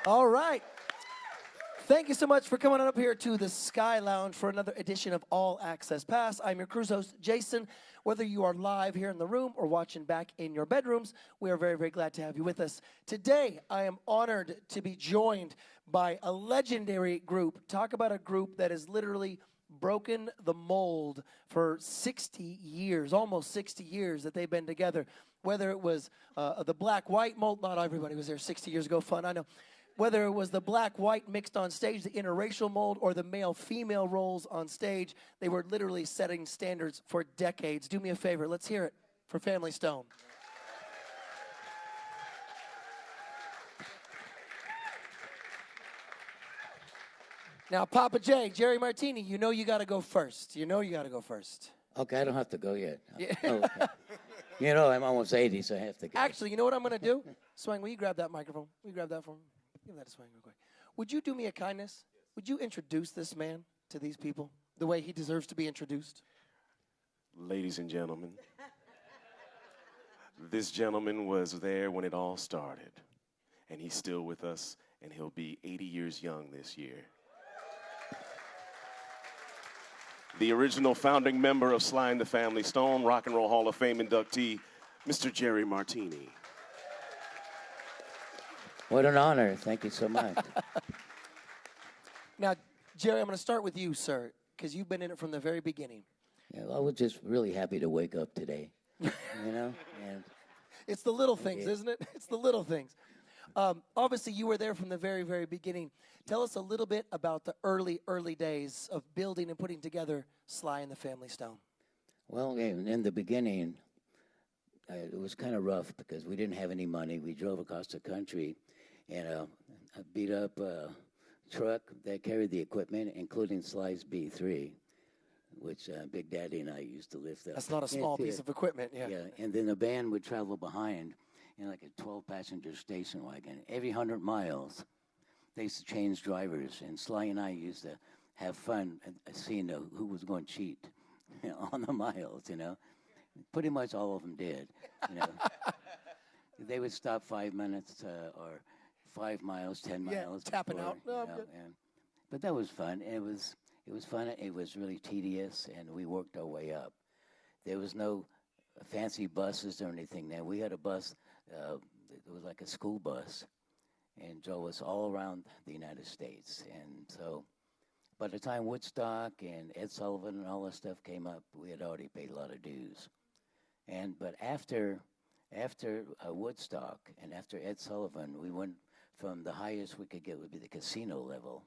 All right. Thank you so much for coming on up here to the Sky Lounge for another edition of All Access Pass. I'm your cruise host, Jason. Whether you are live here in the room or watching back in your bedrooms, we are very, very glad to have you with us. Today, I am honored to be joined by a legendary group. Talk about a group that has literally broken the mold for 60 years, almost 60 years that they've been together. Whether it was the black-white mold, not everybody was there 60 years ago, fun, I know. Whether it was the black-white mixed on stage, the interracial mold, or the male-female roles on stage, they were literally setting standards for decades. Do me a favor, let's hear it for Family Stone. Now, Papa J, Jerry Martini, you know you got to go first. You know you got to go first. Okay, I don't have to go yet. Yeah. Okay. You know, I'm almost 80, so I have to go. Actually, you know what I'm going to do? Swang, will you grab that microphone? Will you grab that for me? Give that a swing real quick. Would you do me a kindness? Would you introduce this man to these people the way he deserves to be introduced? Ladies and gentlemen, this gentleman was there when it all started, and he's still with us, and he'll be 80 years young this year. The original founding member of Sly and the Family Stone, Rock and Roll Hall of Fame inductee, Mr. Jerry Martini. What an honor. Thank you so much. Now, Jerry, I'm going to start with you, sir, because you've been in it from the very beginning. Yeah, well, I was just really happy to wake up today, you know? And it's the little things, isn't it? It's the little things. Obviously, you were there from the very, very beginning. Tell us a little bit about the early days of building and putting together Sly and the Family Stone. Well, in the beginning, it was kind of rough because we didn't have any money. We drove across the country in a beat-up truck that carried the equipment, including Sly's B3, which Big Daddy and I used to lift up. That's not a small piece of equipment, yeah. Yeah, and then the band would travel behind in like a 12-passenger station wagon. Every 100 miles, they used to change drivers, and Sly and I used to have fun seeing who was going to cheat on the miles, you know. Pretty much all of them did, you know. They would stop 5 minutes or 5 miles, 10 miles. Tapping before, out. No, but that was fun. It was fun. It was really tedious, and we worked our way up. There was no fancy buses or anything then. We had a bus. It was like a school bus, and drove us all around the United States. And so by the time Woodstock and Ed Sullivan and all that stuff came up, we had already paid a lot of dues. But after Woodstock and after Ed Sullivan, we went from the highest we could get would be the casino level.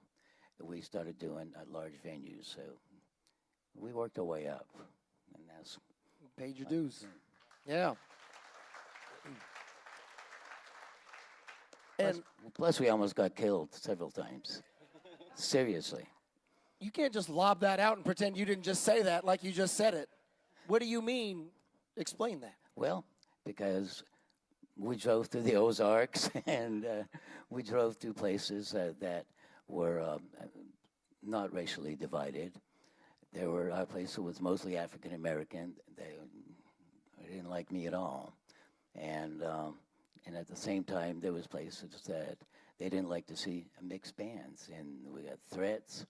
We started doing large venues, so we worked our way up, and that's paid your dues. Yeah. And plus, we almost got killed several times. Seriously. You can't just lob that out and pretend you didn't just say that like you just said it. What do you mean? Explain that. Well, because we drove through the Ozarks, and we drove through places that were not racially divided. There were places that was mostly African American. They didn't like me at all, and at the same time, there was places that they didn't like to see mixed bands, and we got threats.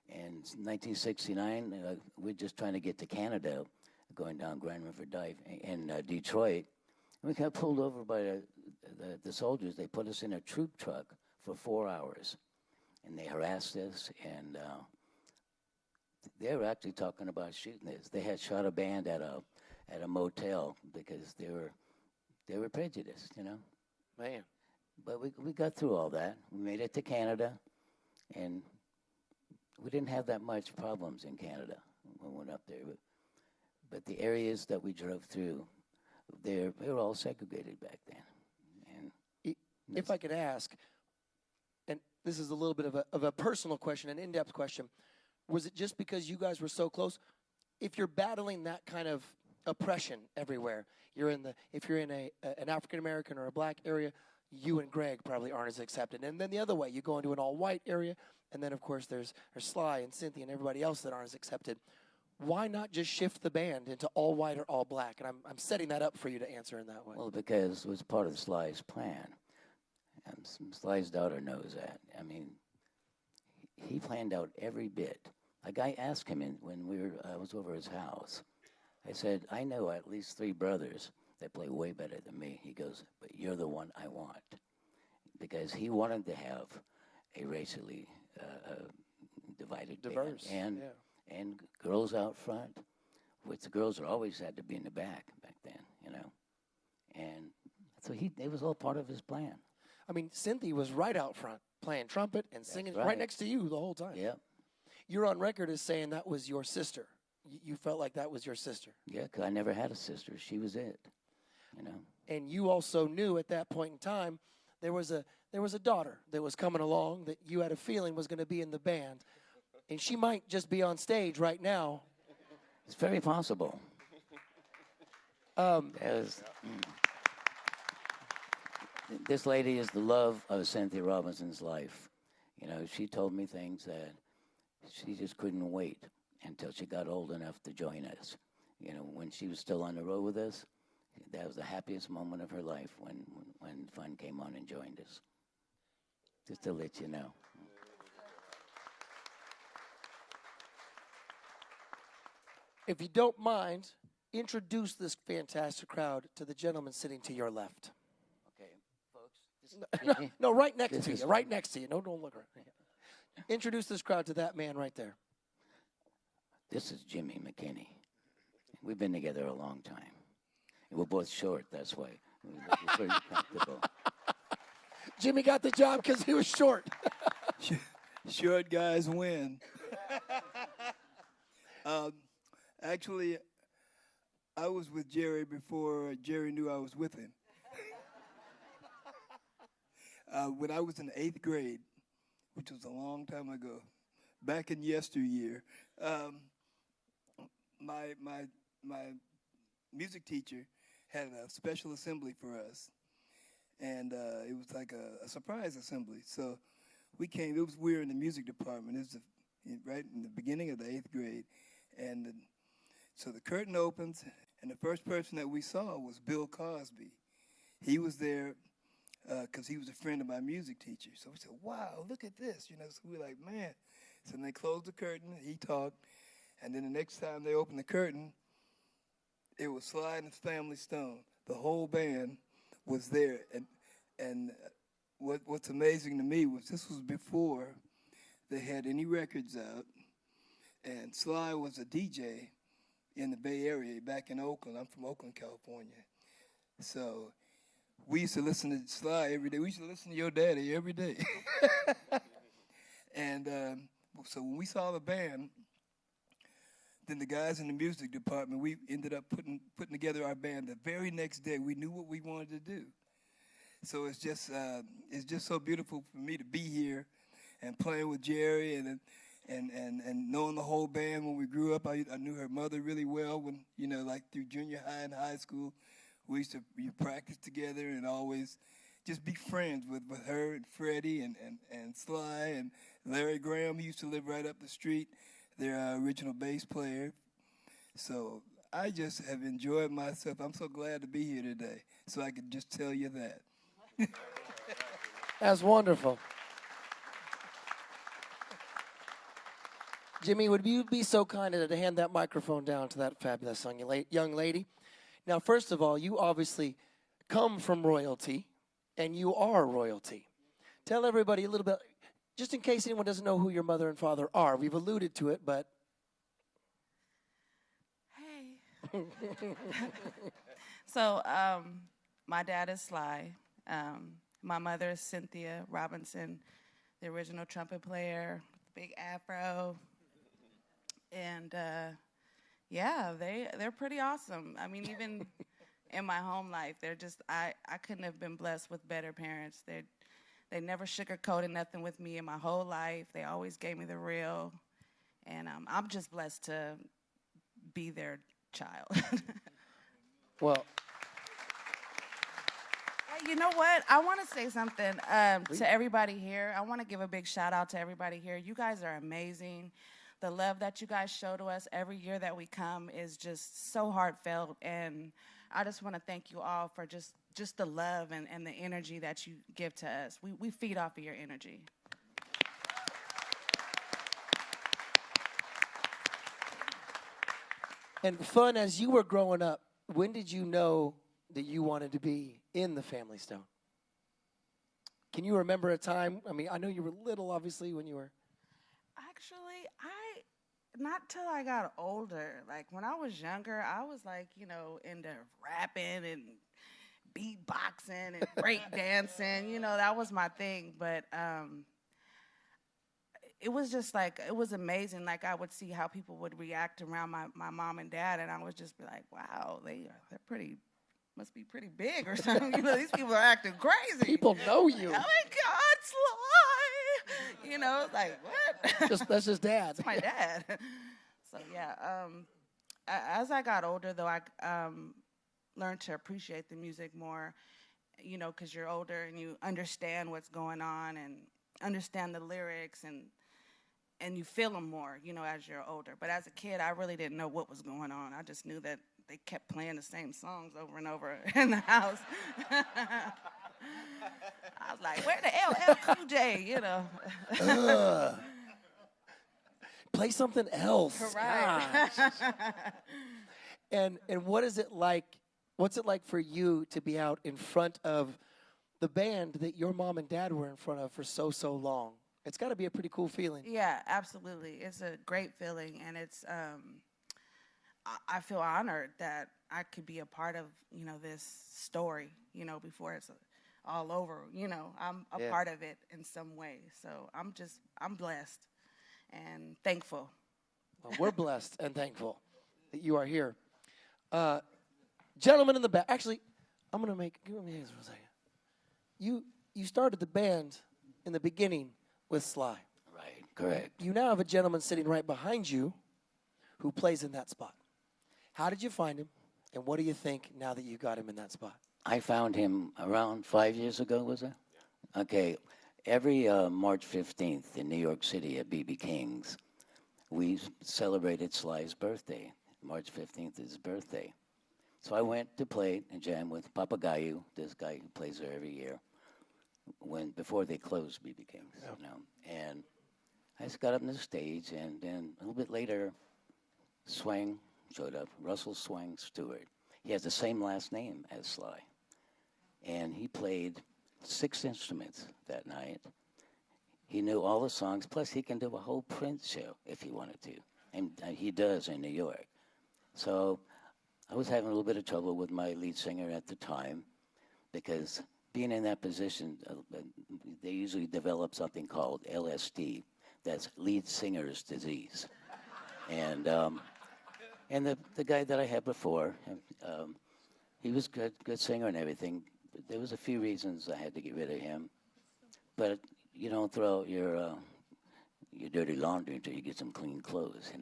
In 1969, we're just trying to get to Canada, going down Grand River Drive in Detroit. And we got pulled over by the soldiers. They put us in a troop truck for 4 hours, and they harassed us, and they were actually talking about shooting us. They had shot a band at a motel because they were prejudiced, you know. Man. But we got through all that. We made it to Canada, and we didn't have that much problems in Canada when we went up there. But the areas that we drove through, they were all segregated back then. And if I could ask, and this is a little bit of a personal question, an in-depth question, was it just because you guys were so close? If you're battling that kind of oppression everywhere. If you're in an African American or a black area, you and Greg probably aren't as accepted. And then the other way, you go into an all white area, and then of course there's Sly and Cynthia and everybody else that aren't as accepted. Why not just shift the band into all white or all black? And I'm setting that up for you to answer in that way. Well, because it was part of Sly's plan. And Sly's daughter knows that. I mean, he planned out every bit. Like I asked him when I was over his house. I said, I know at least 3 brothers that play way better than me. He goes, but you're the one I want. Because he wanted to have a racially divided Diverse, band. And girls out front, which the girls always had to be in the back then, you know. And so it was all part of his plan. I mean, Cynthia was right out front playing trumpet and singing right next to you the whole time. Yeah. You're on record as saying that was your sister. You felt like that was your sister. Yeah, because I never had a sister. She was it, you know. And you also knew at that point in time there was a daughter that was coming along that you had a feeling was going to be in the band. And she might just be on stage right now. It's very possible. This lady is the love of Cynthia Robinson's life. You know, she told me things that she just couldn't wait until she got old enough to join us. You know, when she was still on the road with us, that was the happiest moment of her life when Fun came on and joined us. Just to let you know. If you don't mind, introduce this fantastic crowd to the gentleman sitting to your left. Okay, folks. No, right next to you. Right next to you. No, don't look around. Introduce this crowd to that man right there. This is Jimmy McKinney. We've been together a long time. And we're both short, that's why. We're pretty comfortable. Jimmy got the job because he was short. Short guys win. Actually, I was with Jerry before Jerry knew I was with him. When I was in 8th grade, which was a long time ago, back in yesteryear, my music teacher had a special assembly for us, and it was like a surprise assembly. So we were in the music department. It was right in the beginning of the 8th grade, and so the curtain opens, and the first person that we saw was Bill Cosby. He was there because he was a friend of my music teacher. So we said, wow, look at this. You know, so we were like, man. So then they closed the curtain, he talked, and then the next time they opened the curtain, it was Sly and the Family Stone. The whole band was there. And what's amazing to me was this was before they had any records out, and Sly was a DJ in the Bay Area, back in Oakland. I'm from Oakland, California. So we used to listen to Sly every day. We used to listen to your daddy every day. And so when we saw the band, then the guys in the music department, we ended up putting together our band the very next day. We knew what we wanted to do. So it's just so beautiful for me to be here and playing with Jerry and knowing the whole band. When we grew up, I knew her mother really well when, you know, like through junior high and high school. We used to practice together and always just be friends with her and Freddie and Sly and Larry Graham. He used to live right up the street, their original bass player. So I just have enjoyed myself. I'm so glad to be here today, so I could just tell you that. That's wonderful. Jimmy, would you be so kind to hand that microphone down to that fabulous young lady? Now, first of all, you obviously come from royalty, and you are royalty. Tell everybody a little bit, just in case anyone doesn't know who your mother and father are. We've alluded to it, but... Hey. So, my dad is Sly. My mother is Cynthia Robinson, the original trumpet player, big afro. And yeah, they're pretty awesome. I mean, even in my home life, they're just, I couldn't have been blessed with better parents. They never sugarcoated nothing with me in my whole life. They always gave me the real. And I'm just blessed to be their child. Well, Hey, you know what? I want to say something to everybody here. I want to give a big shout out to everybody here. You guys are amazing. The love that you guys show to us every year that we come is just so heartfelt, and I just want to thank you all for just the love and the energy that you give to us. We feed off of your energy. and Fun, as you were growing up, when did you know that you wanted to be in the Family Stone? Can you remember a time? I mean, I know you were little, obviously, when you were. Actually, not till I got older. Like when I was younger, I was like, into rapping and beatboxing and break dancing. That was my thing. But it was just like, it was amazing. Like I would see how people would react around my mom and dad, and I would just be like, wow, they're pretty, must be pretty big or something. These people are acting crazy. People know you. Oh my God, Sly! Like what? That's just dad. That's my dad. So yeah, as I got older, though, I learned to appreciate the music more. Because you're older and you understand what's going on and understand the lyrics and you feel them more. As you're older. But as a kid, I really didn't know what was going on. I just knew that they kept playing the same songs over and over in the house. I was like, where the LL Cool J, Play something else. Right. And what is it like? What's it like for you to be out in front of the band that your mom and dad were in front of for so long? It's got to be a pretty cool feeling. Yeah, absolutely. It's a great feeling, and it's I feel honored that I could be a part of this story. Before it's all over. I'm a part of it in some way. So I'm blessed and thankful. Well, we're blessed and thankful that you are here. Gentlemen in the back. Actually, I'm going to give me hands for a second. You started the band in the beginning with Sly. Right, correct. You now have a gentleman sitting right behind you who plays in that spot. How did you find him, and what do you think now that you got him in that spot? I found him around 5 years ago, was it? Okay. Every March 15th in New York City at B.B. King's, we celebrated Sly's birthday. March 15th is his birthday. So I went to play and jam with Papagayo, this guy who plays there every year, before they closed B.B. King's. And I just got up on the stage, and then a little bit later, Swang showed up, Russell Swang Stewart. He has the same last name as Sly. And he played 6 instruments that night. He knew all the songs, plus he can do a whole Prince show if he wanted to. And he does in New York. So I was having a little bit of trouble with my lead singer at the time because being in that position, they usually develop something called LSD. That's lead singer's disease. And the guy that I had before, he was good singer and everything. But there was a few reasons I had to get rid of him. But you don't throw out your dirty laundry until you get some clean clothes,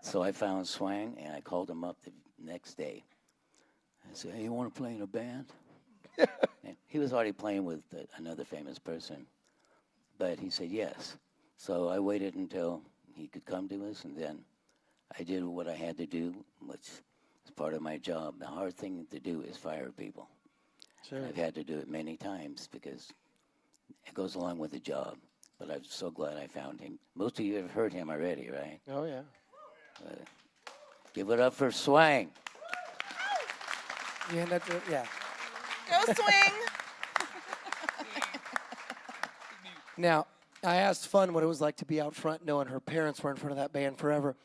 So I found Swang, and I called him up the next day. I said, hey, you want to play in a band? And he was already playing with another famous person. But he said yes. So I waited until he could come to us, and then I did what I had to do, which is part of my job. The hard thing to do is fire people. Sure. And I've had to do it many times because it goes along with the job. But I'm so glad I found him. Most of you have heard him already, right? Oh, yeah. Give it up for Swang. Yeah, yeah. Go Swing! Now, I asked Fun what it was like to be out front knowing her parents were in front of that band forever.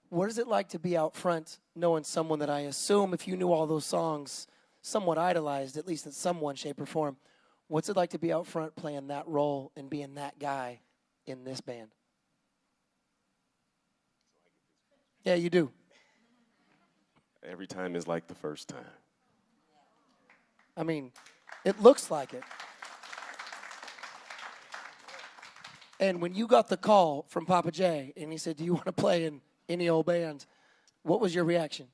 What is it like to be out front knowing someone that I assume, if you knew all those songs, somewhat idolized, at least in some one shape or form? What's it like to be out front playing that role and being that guy in this band? Yeah, you do. Every time is like the first time. I mean, it looks like it. And when you got the call from Papa J and he said, do you want to play in any old band, what was your reaction?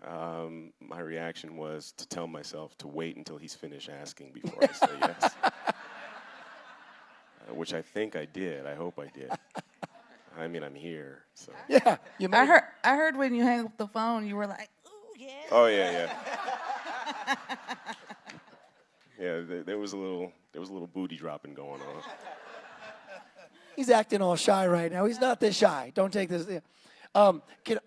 My reaction was to tell myself to wait until he's finished asking before I say yes. Which I think I did. I hope I did. I mean, I'm here, so. Yeah, you made it. I heard when you hung up the phone, you were like, "Ooh, yeah." Oh yeah. Yeah, there was a little booty dropping going on. He's acting all shy right now. He's not this shy. Don't take this. Yeah.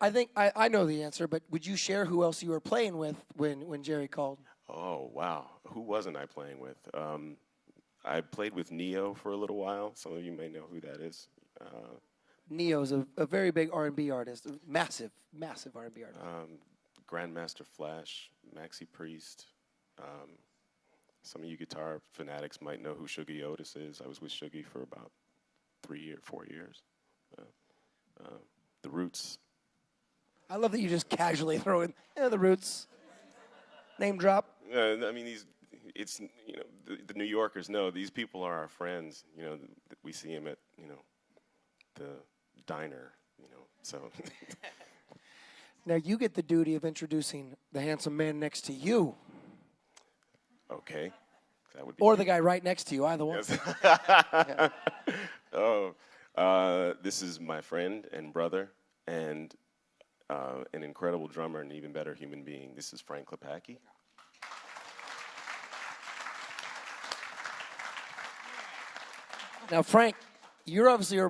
I think I know the answer, but would you share who else you were playing with when Jerry called? Oh wow, who wasn't I playing with? I played with Neo for a little while. Some of you may know who that is. Neo's a very big R&B artist, massive R&B artist. Grandmaster Flash, Maxi Priest. Some of you guitar fanatics might know who Shuggy Otis is. I was with Shuggy for about 4 years. The Roots. I love that you just casually throw in the Roots. Name drop. I mean, it's the New Yorkers know these people are our friends. We see them at the diner. So. Now you get the duty of introducing the handsome man next to you. Okay. That would be or the guy right next to you, either one. Yes. Yeah. This is my friend and brother and an incredible drummer and even better human being. This is Frank Lepake. Now, Frank, you're obviously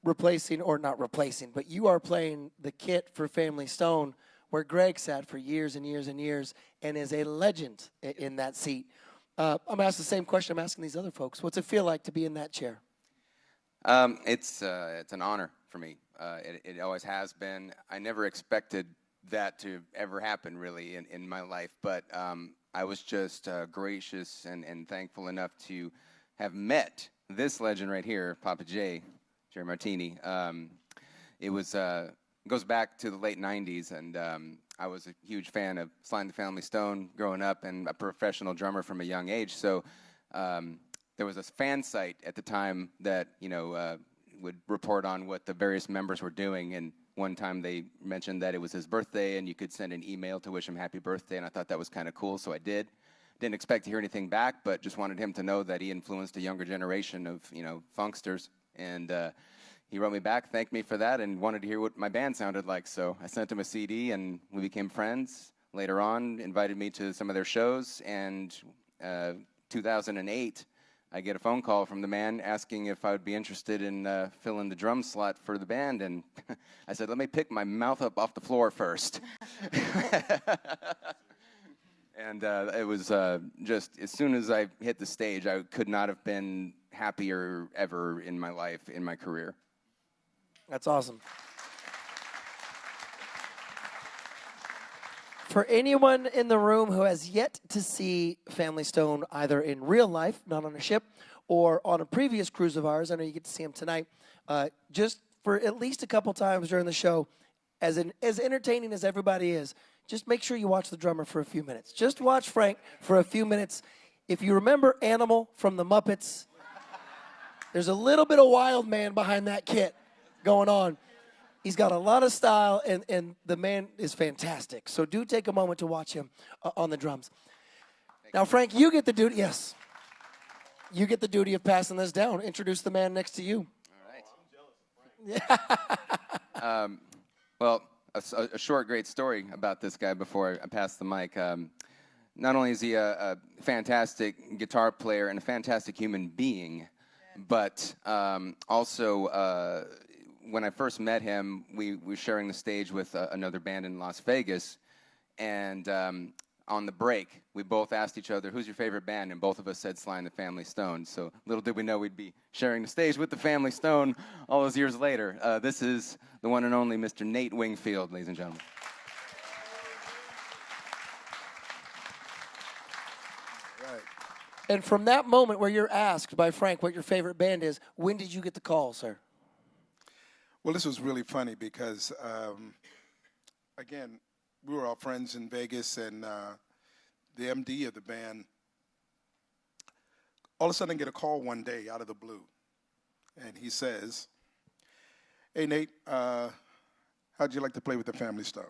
replacing, or not replacing, but you are playing the kit for Family Stone, where Greg sat for years and years and years and is a legend in that seat. I'm going to ask the same question I'm asking these other folks. What's it feel like to be in that chair? It's an honor for me. It always has been. I never expected that to ever happen, really, in my life. But I was just gracious and thankful enough to have met this legend right here, Papa J, Jerry Martini. It goes back to the late 90s, and I was a huge fan of Sly and the Family Stone growing up and a professional drummer from a young age. So there was a fan site at the time that, would report on what the various members were doing. And one time they mentioned that it was his birthday and you could send an email to wish him happy birthday. And I thought that was kind of cool, so I did. Didn't expect to hear anything back, but just wanted him to know that he influenced a younger generation of, funksters. And he wrote me back, thanked me for that, and wanted to hear what my band sounded like. So I sent him a CD, and we became friends. Later on, invited me to some of their shows. And 2008, I get a phone call from the man asking if I would be interested in filling the drum slot for the band. And I said, let me pick my mouth up off the floor first. And it was just, as soon as I hit the stage, I could not have been happier ever in my life, in my career. That's awesome. For anyone in the room who has yet to see Family Stone either in real life, not on a ship, or on a previous cruise of ours, I know you get to see him tonight, just for at least a couple times during the show, as entertaining as everybody is, just make sure you watch the drummer for a few minutes. Just watch Frank for a few minutes. If you remember Animal from the Muppets, there's a little bit of Wild Man behind that kit going on. He's got a lot of style, and the man is fantastic. So do take a moment to watch him on the drums. Now, Frank, you get the duty, yes. You get the duty of passing this down. Introduce the man next to you. All right. Well, a short, great story about this guy before I pass the mic. Not only is he a fantastic guitar player and a fantastic human being, but also when I first met him, we were sharing the stage with another band in Las Vegas, and on the break, we both asked each other, who's your favorite band? And both of us said Sly and the Family Stone. So little did we know we'd be sharing the stage with the Family Stone all those years later. This is the one and only Mr. Nate Wingfield, ladies and gentlemen. Right. And from that moment where you're asked by Frank what your favorite band is, when did you get the call, sir? Well, this was really funny because, again, we were all friends in Vegas, and the MD of the band, all of a sudden I get a call one day out of the blue, and he says, hey, Nate, how'd you like to play with the Family Stone?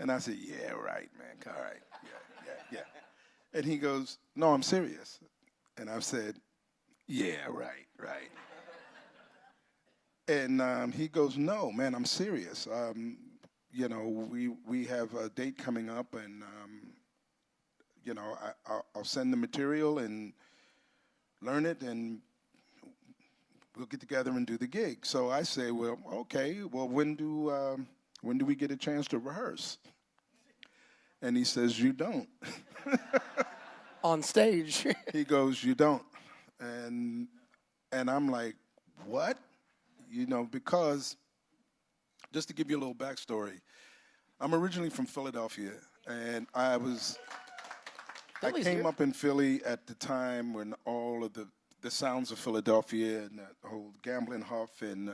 And I said, yeah, right, man. All right. Yeah. And he goes, no, I'm serious. And I said, yeah, right. And he goes, no, man, I'm serious. You know, we have a date coming up, and you know, I'll send the material and learn it, and we'll get together and do the gig. So I say, well, okay. Well, when do we get a chance to rehearse? And he says, you don't. On stage. He goes, you don't. And I'm like, what? You know, because, just to give you a little backstory, I'm originally from Philadelphia, and I came up in Philly at the time when all of the sounds of Philadelphia and that whole gambling huff, and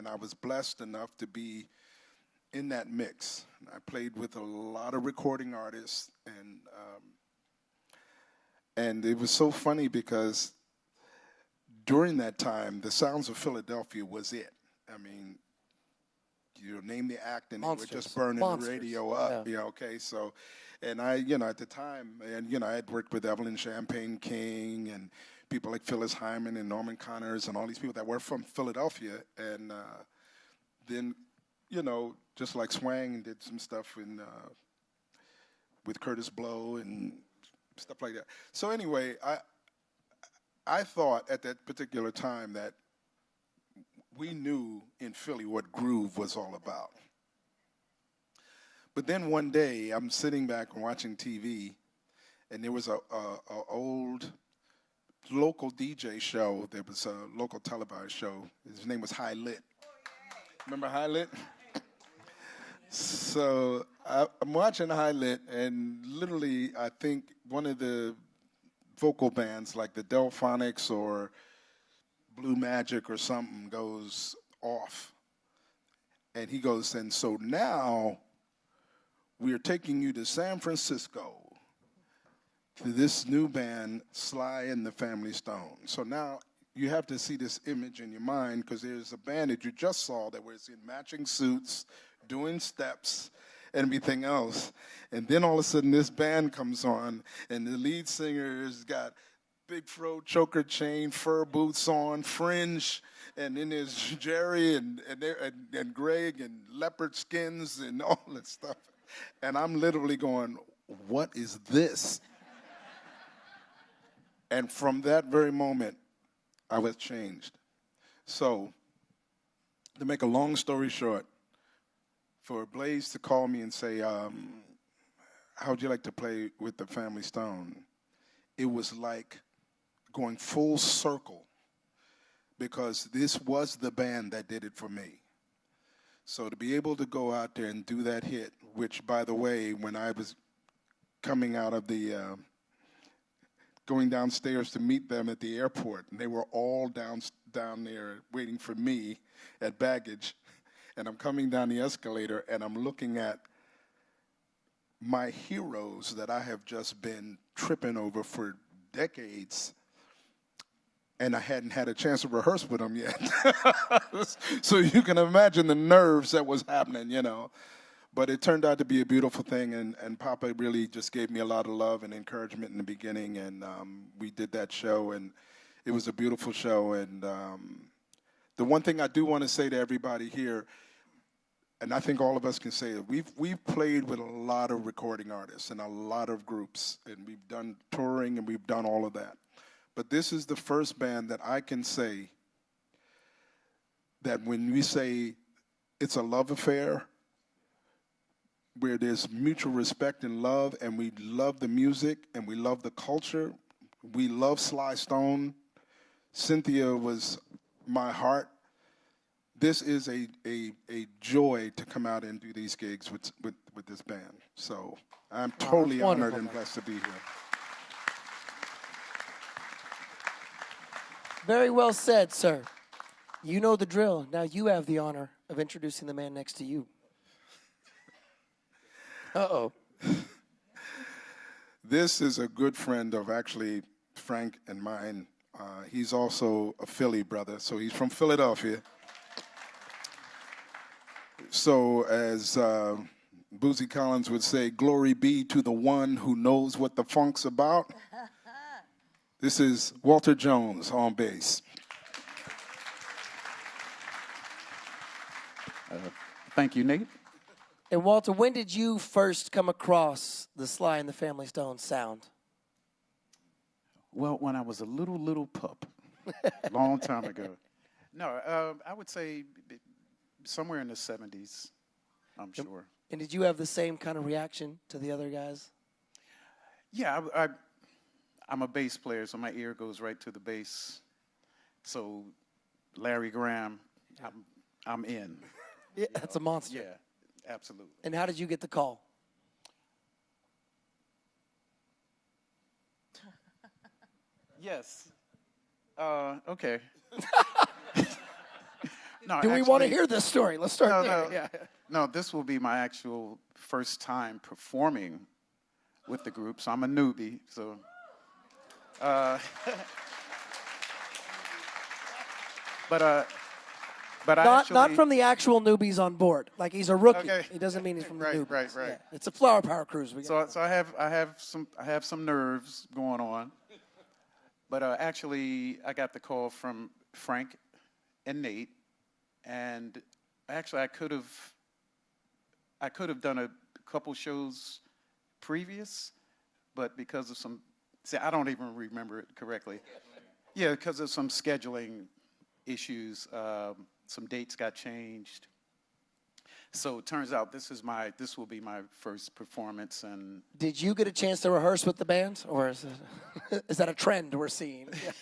I was blessed enough to be in that mix. I played with a lot of recording artists, and it was so funny because during that time, the sounds of Philadelphia was it. I mean, you know, name the act and Monsters. it would just burn the radio up. Yeah. You know, okay, so, and I, you know, at the time, and, you know, I had worked with Evelyn Champagne King and people like Phyllis Hyman and Norman Connors and all these people that were from Philadelphia. And then, you know, just like Swang did some stuff with Curtis Blow and stuff like that. So anyway, I thought at that particular time that we knew in Philly what groove was all about. But then one day, I'm sitting back and watching TV, and there was a old local DJ show. There was a local televised show. His name was High Lit. Remember High Lit? So I'm watching High Lit, and literally, I think one of the vocal bands like the Delphonics or Blue Magic or something goes off. And he goes, and so now we are taking you to San Francisco to this new band, Sly and the Family Stone. So now you have to see this image in your mind, because there's a band that you just saw that was in matching suits, doing steps, and everything else. And then all of a sudden this band comes on, and the lead singer has got big fro choker chain, fur boots on, fringe, and then there's Jerry and Greg and leopard skins and all that stuff. And I'm literally going, what is this? And from that very moment, I was changed. So, to make a long story short, for Blaze to call me and say, how would you like to play with the Family Stone? It was like going full circle, because this was the band that did it for me. So to be able to go out there and do that hit, which, by the way, when I was coming out of the, going downstairs to meet them at the airport, and they were all down there waiting for me at baggage, and I'm coming down the escalator, and I'm looking at my heroes that I have just been tripping over for decades, and I hadn't had a chance to rehearse with them yet. So you can imagine the nerves that was happening, you know. But it turned out to be a beautiful thing, and Papa really just gave me a lot of love and encouragement in the beginning, and we did that show, and it was a beautiful show. And the one thing I do want to say to everybody here, and I think all of us can say it, we've played with a lot of recording artists and a lot of groups, and we've done touring and we've done all of that. But this is the first band that I can say that when we say it's a love affair, where there's mutual respect and love, and we love the music and we love the culture, we love Sly Stone. Cynthia was my heart. This is a joy to come out and do these gigs with this band. So I'm totally honored and blessed to be here. Very well said, sir. You know the drill. Now you have the honor of introducing the man next to you. Uh-oh. This is a good friend of actually Frank and mine. He's also a Philly brother, so he's from Philadelphia. So as Bootsy Collins would say, "Glory be to the one who knows what the funk's about." This is Walter Jones on bass. Thank you, Nate. And Walter, when did you first come across the Sly and the Family Stone sound? Well, when I was a little pup, long time ago. No, I would say somewhere in the 70s, I'm sure. And did you have the same kind of reaction to the other guys? Yeah, I'm a bass player, so my ear goes right to the bass. So Larry Graham, I'm in. Yeah, that's a monster. Yeah, absolutely. And how did you get the call? Yes. Okay. No, Do we want to actually- hear this story? Let's start No, there. no. Yeah. No, this will be my actual first time performing with the group, so I'm a newbie. So, but I Not actually, from the actual newbies on board. Like he's a rookie. Okay. It doesn't mean he's from the Right, newbies. right, right. Yeah. It's a flower power cruise. So I have some nerves going on, but actually I got the call from Frank and Nate, and actually I could have done a couple shows previous, but because of I don't even remember it correctly. Yeah, because of some scheduling issues, some dates got changed. So it turns out this will be my first performance. And Did you get a chance to rehearse with the band, or is that a trend we're seeing? Yeah,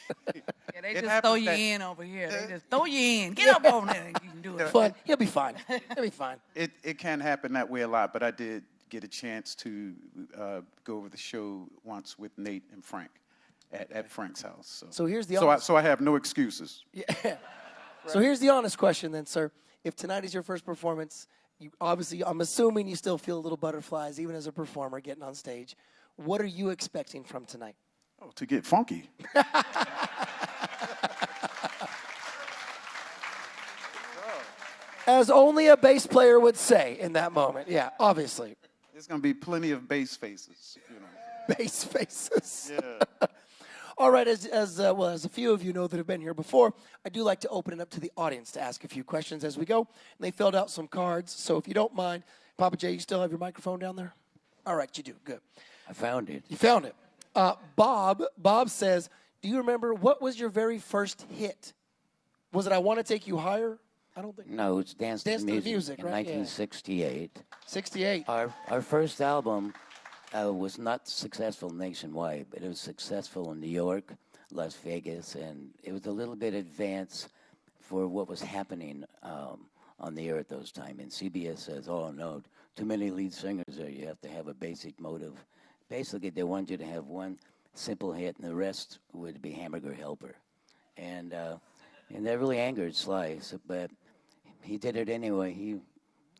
they It just throw happens you that- in over here. They just throw you in. Get up on there. You can do it. Fun. He'll be fine. He'll be fine. it can happen that way a lot, but I did get a chance to go over the show once with Nate and Frank at Frank's house. So here's the so I have no excuses. Yeah. So here's the honest question then, sir. If tonight is your first performance, you obviously, I'm assuming you still feel little butterflies, even as a performer getting on stage. What are you expecting from tonight? Oh, to get funky. As only a bass player would say in that moment. Yeah, obviously. There's going to be plenty of bass faces, you know. Bass faces. Yeah. All right, as a few of you know that have been here before, I do like to open it up to the audience to ask a few questions as we go. And they filled out some cards, so if you don't mind, Papa J, you still have your microphone down there? All right, you do. Good. I found it. You found it. Bob says, do you remember what was your very first hit? Was it I Want to Take You Higher? I don't think. No, it's Dance to Dance the to the Music, Music, in right? Yeah. 1968. 68. Our first album was not successful nationwide, but it was successful in New York, Las Vegas, and it was a little bit advanced for what was happening on the air at those times. And CBS says, oh, no, too many lead singers there. You have to have a basic motive. Basically, they wanted you to have one simple hit, and the rest would be Hamburger Helper. And that really angered Sly, but he did it anyway. He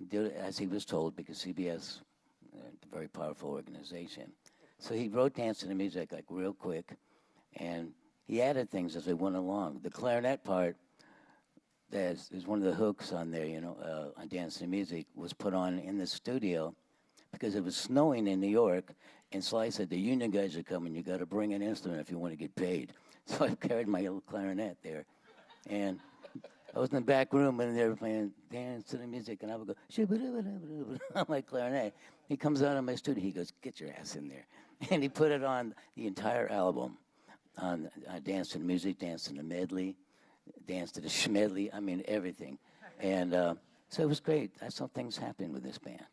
did it as he was told because CBS, a very powerful organization. So he wrote Dance to the Music like real quick, and he added things as they went along. The clarinet part, there's one of the hooks on there, on Dance to the Music, was put on in the studio because it was snowing in New York, and Sly said, the union guys are coming, you got to bring an instrument if you want to get paid. So I carried my little clarinet there, and I was in the back room, and they were playing Dance to the Music, and I would go, on my clarinet. He comes out of my studio, he goes, get your ass in there. And he put it on the entire album, on Dance to the Music, Dance to the Medley, Dance to the Schmedley, I mean, everything. And so it was great. That's how things happened with this band.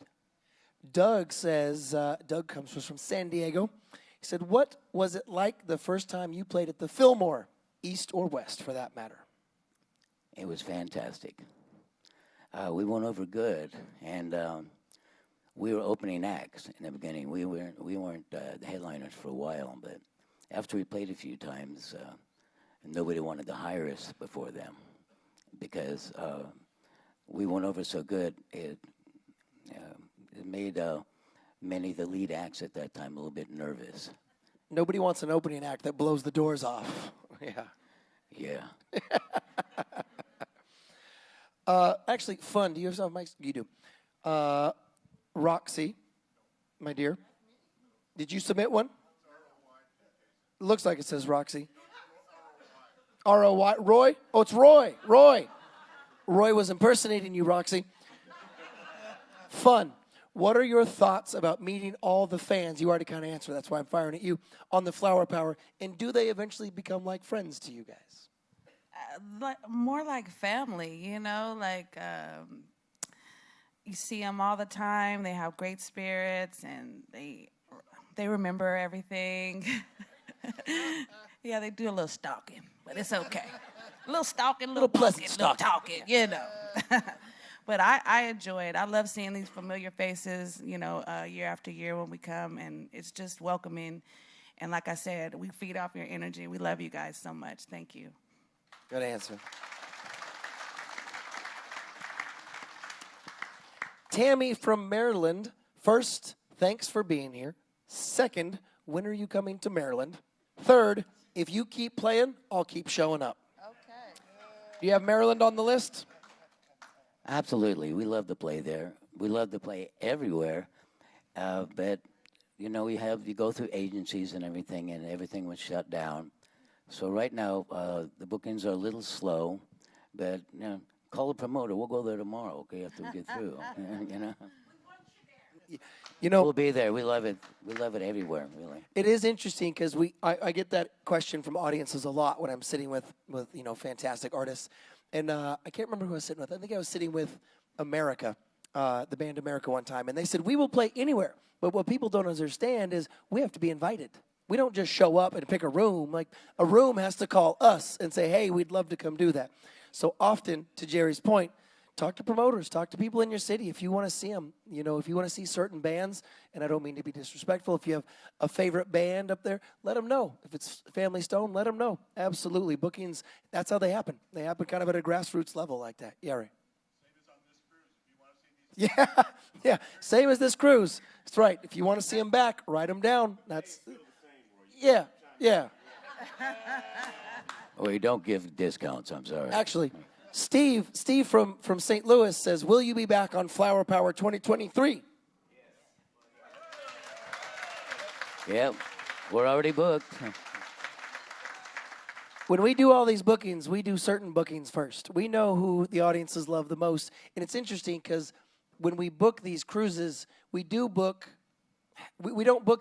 Doug says, Doug comes from San Diego. He said, what was it like the first time you played at the Fillmore, East or West for that matter? It was fantastic. We went over good, and we were opening acts in the beginning. We weren't the headliners for a while, but after we played a few times, nobody wanted to hire us before them because we went over so good. It made many of the lead acts at that time a little bit nervous. Nobody wants an opening act that blows the doors off. Yeah. Yeah. Actually, fun. Do you have some mics? You do. Roxy, my dear. Did you submit one? Looks like it says Roxy. R-O-Y. Roy? Oh, it's Roy. Roy. Roy was impersonating you, Roxy. Fun. What are your thoughts about meeting all the fans? You already kind of answered. That's why I'm firing at you on the Flower Power. And do they eventually become like friends to you guys? More like family, you know, like you see them all the time. They have great spirits, and they remember everything. Yeah, they do a little stalking, but it's okay. A little stalking, a little pleasant talking, little talking, you know. But I enjoy it. I love seeing these familiar faces, you know, year after year when we come, and it's just welcoming. And like I said, we feed off your energy. We love you guys so much. Thank you. Good answer. Tammy from Maryland. First, thanks for being here. Second, when are you coming to Maryland? Third, if you keep playing, I'll keep showing up. Okay. Do you have Maryland on the list? Absolutely. We love to play there. We love to play everywhere. But, you know, you go through agencies and everything was shut down. So right now, the bookings are a little slow. But, you know, call the promoter. We'll go there tomorrow, okay, after we get through. You know? You know, We'll be there. We love it. We love it everywhere, really. it is interesting because I get that question from audiences a lot when I'm sitting with you know, fantastic artists. And I can't remember who I was sitting with. I think I was sitting with America, the band America one time. And they said, we will play anywhere. But what people don't understand is we have to be invited. We don't just show up and pick a room. Like, a room has to call us and say, hey, we'd love to come do that. So often, to Jerry's point, talk to promoters, talk to people in your city if you want to see them. You know, if you want to see certain bands, and I don't mean to be disrespectful, if you have a favorite band up there, let them know. If it's Family Stone, let them know. Absolutely. Bookings, that's how they happen. They happen kind of at a grassroots level like that. Yeah, Ray. Yeah, yeah. Same as this cruise. That's right. If you want to see them back, write them down. That's, yeah, yeah. We don't give discounts, I'm sorry. Actually, Steve from St. Louis says, will you be back on Flower Power 2023? Yep, we're already booked. When we do all these bookings, we do certain bookings first. We know who the audiences love the most. And it's interesting because when we book these cruises, we don't book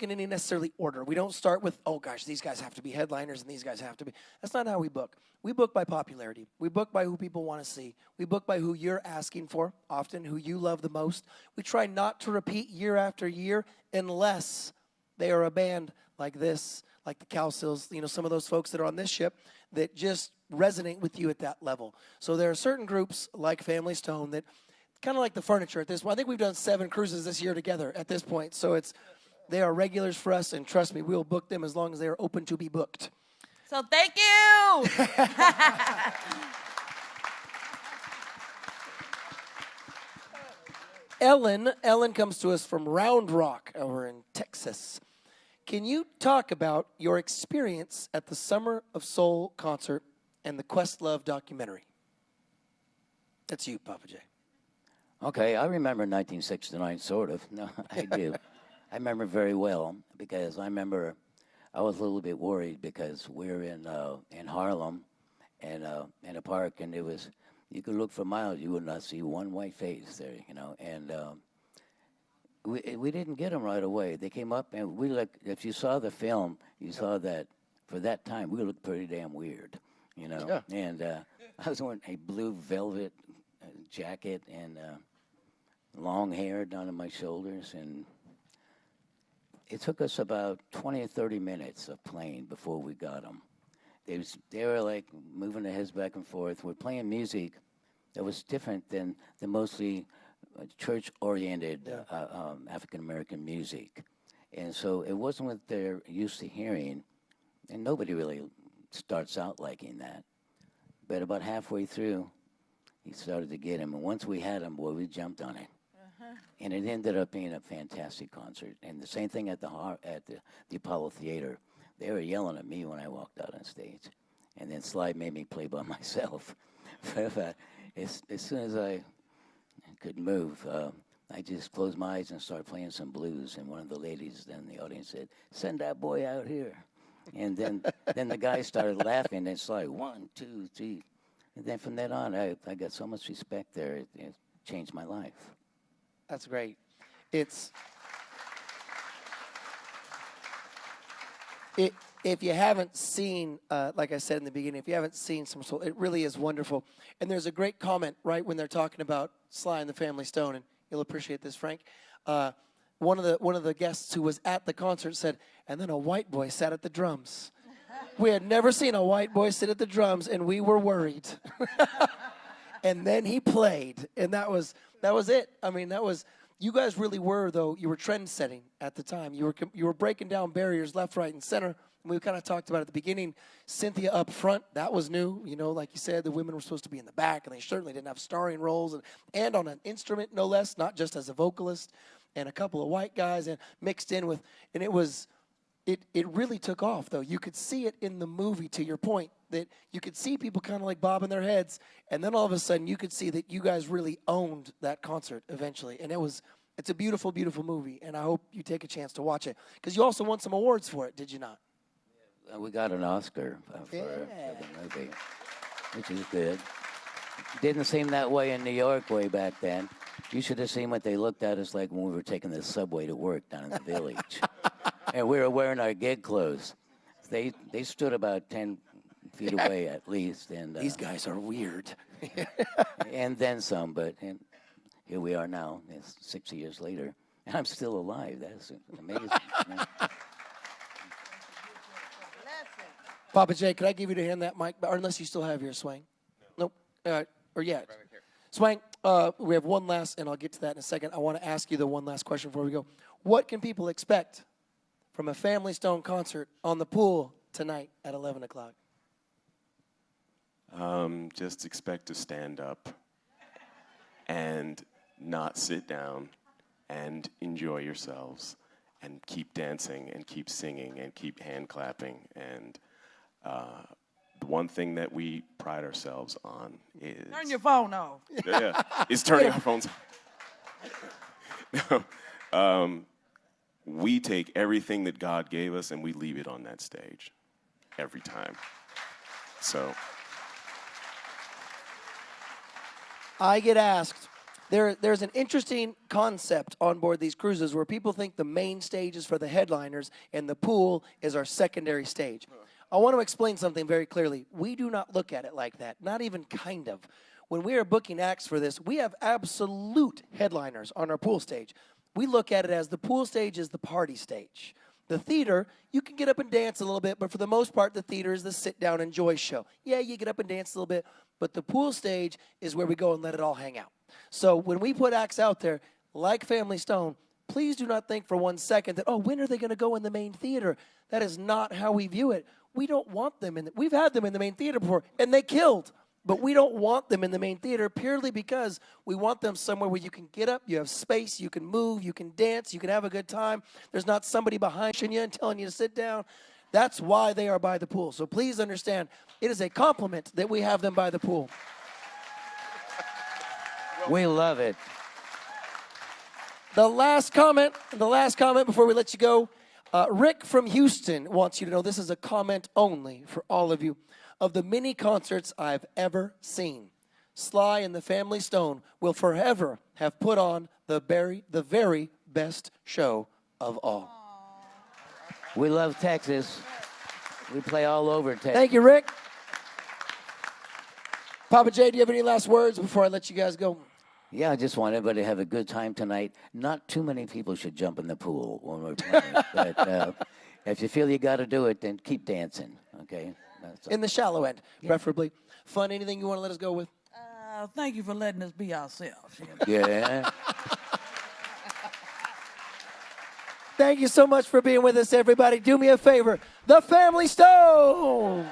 in any necessarily order. We don't start with, oh gosh, these guys have to be headliners and these guys have to be. That's not how we book. We book by popularity. We book by who people want to see. We book by who you're asking for, often who you love the most. We try not to repeat year after year unless they are a band like this, like the Cowsills, you know, some of those folks that are on this ship that just resonate with you at that level. So there are certain groups like Family Stone that kind of like the furniture at this point. I think we've done 7 cruises this year together at this point. So they are regulars for us, and trust me, we'll book them as long as they are open to be booked. So thank you. Ellen comes to us from Round Rock over in Texas. Can you talk about your experience at the Summer of Soul concert and the Questlove documentary? That's you, Papa J. Okay, I remember 1969, sort of. No, I do. I remember very well because I remember I was a little bit worried because we were in Harlem and in a park, and it was, you could look for miles, you would not see one white face there, you know, and we didn't get them right away. They came up, and we looked, if you saw the film, you saw that for that time we looked pretty damn weird, you know. Yeah. And I was wearing a blue velvet jacket and long hair down to my shoulders, and it took us about 20 or 30 minutes of playing before we got them. They were like moving their heads back and forth. We're playing music that was different than the mostly church-oriented African-American music. And so it wasn't what they're used to hearing, and nobody really starts out liking that. But about halfway through, he started to get him, and once we had him, boy, we jumped on it. And it ended up being a fantastic concert. And the same thing at the Apollo Theater. They were yelling at me when I walked out on stage. And then Sly made me play by myself. As soon as I could move. I just closed my eyes and started playing some blues, and one of the ladies in the audience said, "Send that boy out here." And then the guy started laughing, and it's like 1, 2, 3. And then from then on, I got so much respect there. It changed my life. That's great. If you haven't seen, like I said in the beginning, if you haven't seen some soul, it really is wonderful. And there's a great comment, right, when they're talking about Sly and the Family Stone, and you'll appreciate this, Frank. One of the guests who was at the concert said, and then a white boy sat at the drums. We had never seen a white boy sit at the drums, and we were worried. And then he played, and that was it. I mean, you guys really were, though. You were trend setting at the time. You were breaking down barriers left, right, and center. And we kind of talked about at the beginning, Cynthia up front, that was new. You know, like you said, the women were supposed to be in the back, and they certainly didn't have starring roles, and on an instrument, no less, not just as a vocalist, and a couple of white guys, and mixed in with, and it really took off, though. You could see it in the movie, to your point, that you could see people kind of like bobbing their heads, and then all of a sudden you could see that you guys really owned that concert eventually. And it's a beautiful, beautiful movie, and I hope you take a chance to watch it. Because you also won some awards for it, did you not? We got an Oscar for the movie, which is good. Didn't seem that way in New York way back then. You should have seen what they looked at us like when we were taking the subway to work down in the village. And we were wearing our gig clothes. They stood about 10 feet away at least. And these guys are weird. And then some, and here we are now, 60 years later. And I'm still alive. That's amazing. Papa J, could I give you to hand that mic? Or unless you still have your Swang. Nope. Or yet. Swang, we have one last, and I'll get to that in a second. I want to ask you the one last question before we go. What can people expect from a Family Stone concert on the pool tonight at 11 o'clock? Just expect to stand up and not sit down and enjoy yourselves and keep dancing and keep singing and keep hand clapping. And the one thing that we pride ourselves on is... Turn your phone off. Yeah, it's turning our phones off. We take everything that God gave us and we leave it on that stage every time. So I get asked, there's an interesting concept on board these cruises where people think the main stage is for the headliners and the pool is our secondary stage. I want to explain something very clearly. We do not look at it like that, not even kind of. When we are booking acts for this, we have absolute headliners on our pool stage. We look at it as the pool stage is the party stage. The theater, you can get up and dance a little bit, but for the most part, the theater is the sit-down enjoy show. Yeah, you get up and dance a little bit, but the pool stage is where we go and let it all hang out. So when we put acts out there, like Family Stone, please do not think for 1 second that, when are they going to go in the main theater? That is not how we view it. We don't want them we've had them in the main theater before, and they killed. But we don't want them in the main theater purely because we want them somewhere where you can get up, you have space, you can move, you can dance, you can have a good time. There's not somebody behind you and telling you to sit down. That's why they are by the pool. So please understand, it is a compliment that we have them by the pool. We love it. The last comment before we let you go. Rick from Houston wants you to know this is a comment only for all of you. Of the many concerts I've ever seen, Sly and the Family Stone will forever have put on the very best show of all. We love Texas. We play all over Texas. Thank you, Rick. Papa J, do you have any last words before I let you guys go? Yeah, I just want everybody to have a good time tonight. Not too many people should jump in the pool when we're playing. But if you feel you got to do it, then keep dancing, okay? In the shallow end, preferably. Fun, anything you want to let us go with? Thank you for letting us be ourselves. Yeah. Thank you so much for being with us, everybody. Do me a favor. The Family Stone!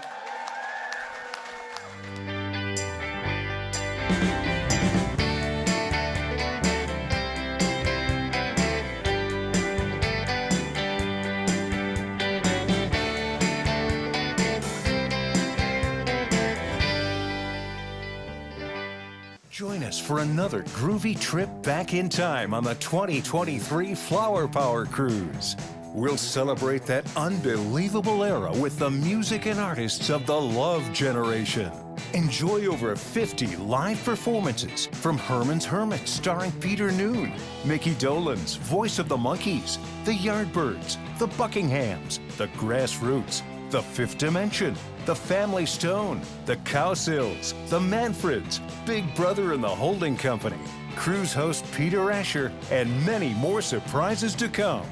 Join us for another groovy trip back in time on the 2023 Flower Power Cruise. We'll celebrate that unbelievable era with the music and artists of the Love Generation. Enjoy over 50 live performances from Herman's Hermits starring Peter Noon, Mickey Dolenz, voice of the Monkees, the Yardbirds, the Buckinghams, the Grassroots, the Fifth Dimension, the Family Stone, the Cowsills, the Manfreds, Big Brother and the Holding Company, cruise host Peter Asher, and many more surprises to come.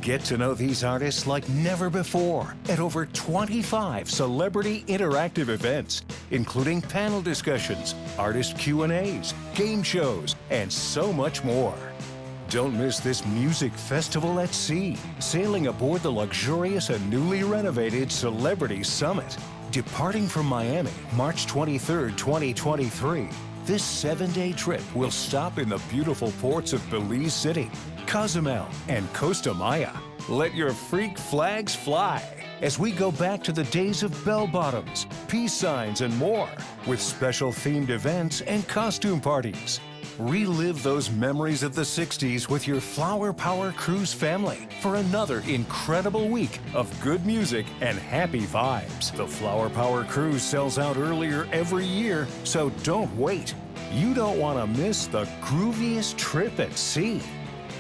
Get to know these artists like never before at over 25 celebrity interactive events, including panel discussions, artist Q&As, game shows, and so much more. Don't miss this music festival at sea, sailing aboard the luxurious and newly renovated Celebrity Summit. Departing from Miami, March 23rd, 2023, this 7-day trip will stop in the beautiful ports of Belize City, Cozumel, and Costa Maya. Let your freak flags fly as we go back to the days of bell bottoms, peace signs, and more, with special themed events and costume parties. Relive those memories of the 60s with your Flower Power Cruise family for another incredible week of good music and happy vibes. The Flower Power Cruise sells out earlier every year, so don't wait. You don't want to miss the grooviest trip at sea.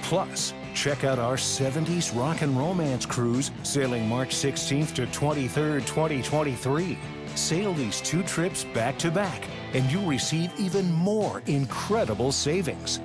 Plus, check out our 70s rock and romance cruise sailing March 16th to 23rd, 2023. Sail these 2 trips back to back, and you'll receive even more incredible savings.